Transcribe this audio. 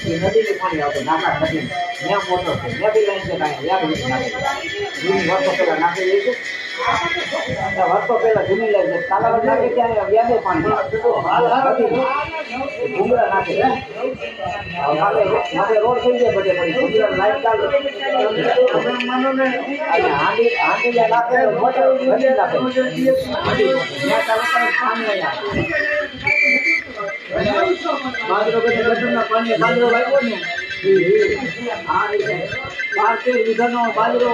નદીનું પાણી આવતું નાકા નદી ત્યાં મોટો છે ત્યાં બી લાઈન છે કાંઈ યાદ નથી જૂની વર્ષો પહેલા નાખેલી છે વર્ષો પહેલા જૂની લાઈન છે તાલાબ નાખે ત્યાં વ્યાજે પાણી ભૂંગળા નાખે માથે રોડ થઈ જાય બધે પછી ભૂંગળા લાઈન ચાલુ અને હાંડી નાખે મોટર નદી નાખે ત્યાં તાલુકાનું પાણી અહીંયા બાજરો બધે ગટરના પાણી બાજરો વાગ્યો ને આ રીતે 12 વીઘાનો બાજરો